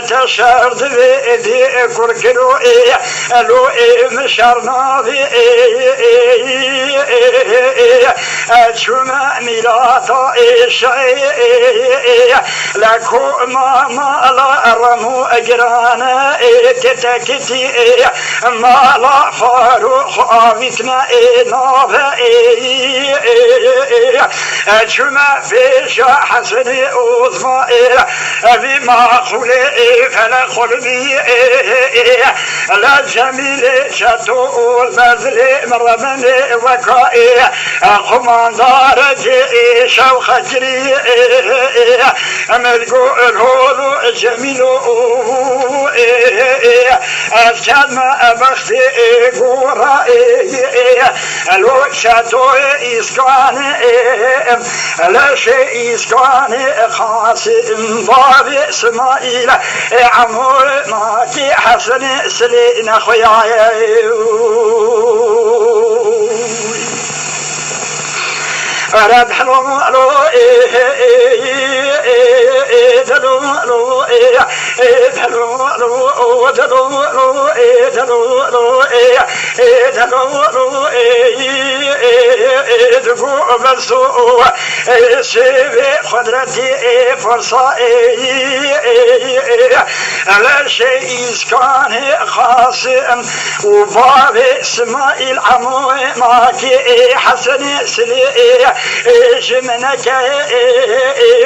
تشرد بيدي كركلو لو مشرنا في أجمع ميلاتا لكو ما لا رمو أجرانا كتكتي ما لا فاروق آويتنا نافع أجمع فيش حسن أوزمائل بما خلي فلا خلبي لا جميل شتو البذل مرمن وكائي خمان دار جيش وخجري ملقو الهول جميل أرشاد ما أبختي قرائي لو شتو إسكان لا شيء إسكان خاص باب إسماعيل عمور ماكي حسن سلينا خياي رب حلو لو قدرتي فرصة على شيء كان خاص وباب اسماعيل عمو ماكي حسن سلي جمنك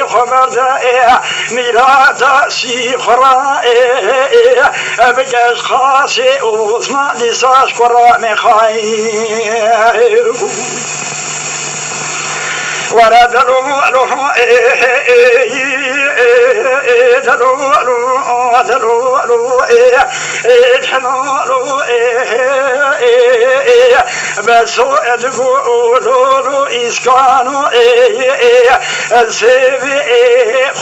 خبر ميلاد سيخرا بجاز خاص وما لساس قرا مخاي ورد له بس تقولوا إسكانوا السيف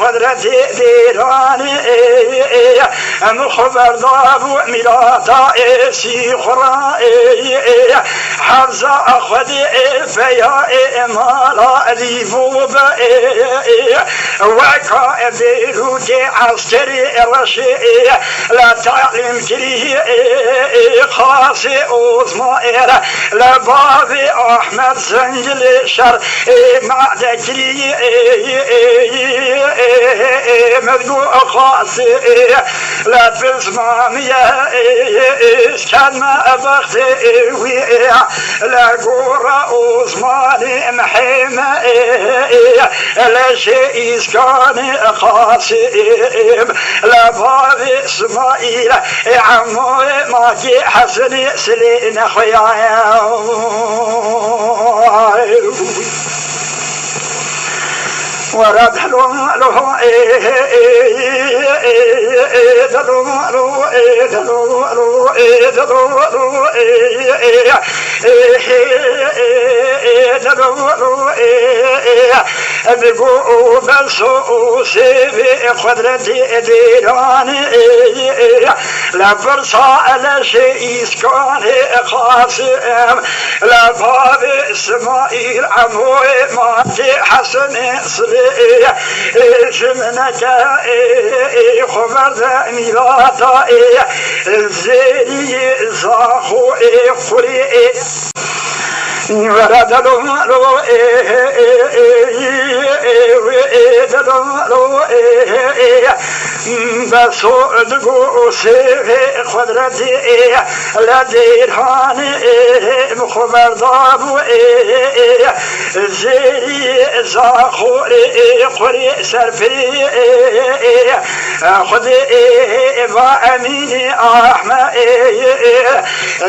قدرتي ديراني مخبر ضابو ميلاتا سيخرا حرز أخذ فيا مالا ريفوب وكا بيروتي عسكري رشي لا تعلم كريه خاصي أوزمائر لبابي أحمد زنجل شر مع ذكري مدقو خاصي لا تسمامية كان ما أبختي لا قورا أوزماني محيمة لا شيء كان خاصم لا بابي اسماعيل عمو ماكي حسن سلين خيايا ورد له بقوا بلسوا سيبي قدرتي ديراني لا فرصة على شيء كان خاصم لا باب اسماعيل عموي ماتي حسن صلي جمنك خبر ميلاتا الزيري زاخو قري ورد له بصدقوا سيف قدرتي لديران مخبر ضابو زيري زاخوري قري سرفي خذي واميني احمد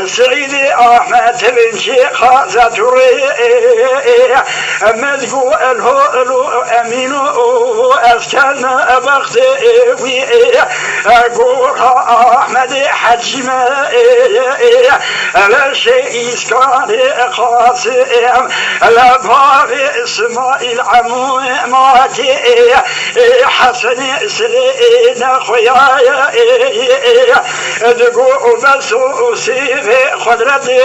سعيدي احمد بن شيخ زاتوري مدقو الهو امينو أسكن بختي أقولها أحمد حجمة لشيء إسكان قاسم لباب إسماعيل عمو ماتي حسن سلين خيايا دقو بس أصيب خضرتي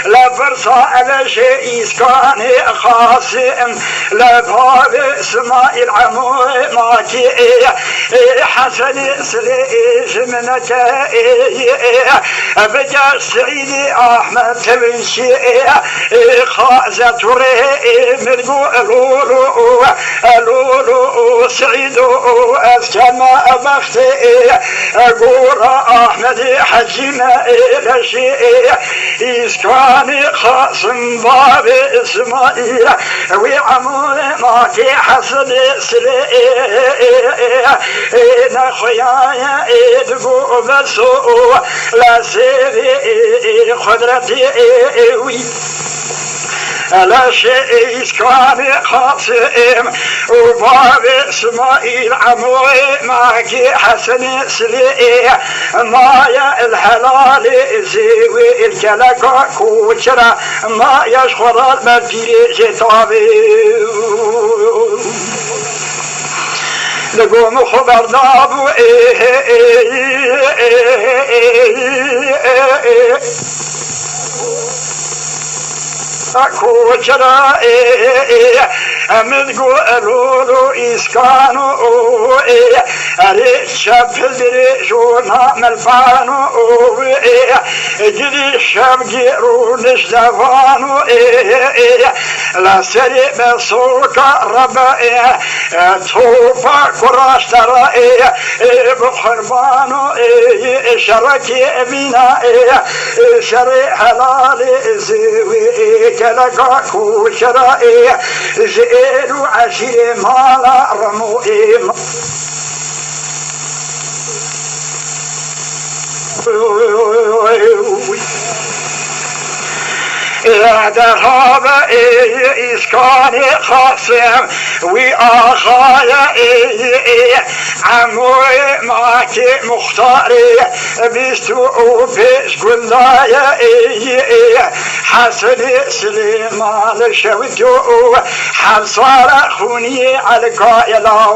لبرصا لشيء إسكان قاسم لباب إسماعيل عمو ماتي حسن سلين منك بجا سعيد أحمد بن شيء خازة تري مرقو لولو سعيد أسكن بختي قورا أحمد حجنا لشيء إسكان خاصم باب إسماعيل وعمو ماتي حسن سلينا خيايا إدقو بسو لا سيري خضرتي لا شيء إسكان قاسم وباب إسماعيل عموي معك حسن سليه ما يا الحلال زيوي الكلك كوشرة ما يشخر المدير جتابي لقوم خبر دابو كوشرا من قولوا إسكانو ريشاب دريشونا ملفانو جدي شاب جيرونش دفانو لا سري بسوكا ربا توفا كراش ترى بخربانو شركي بنا شري حلال زيوي كلكا كوشرائي زيلو عشير مالا رموئي ذهب إسكان خاصم وآخايا عموي معك مختاري بيستو بيش كلايا حسن سليمان شوتو حصار خوني على قائلة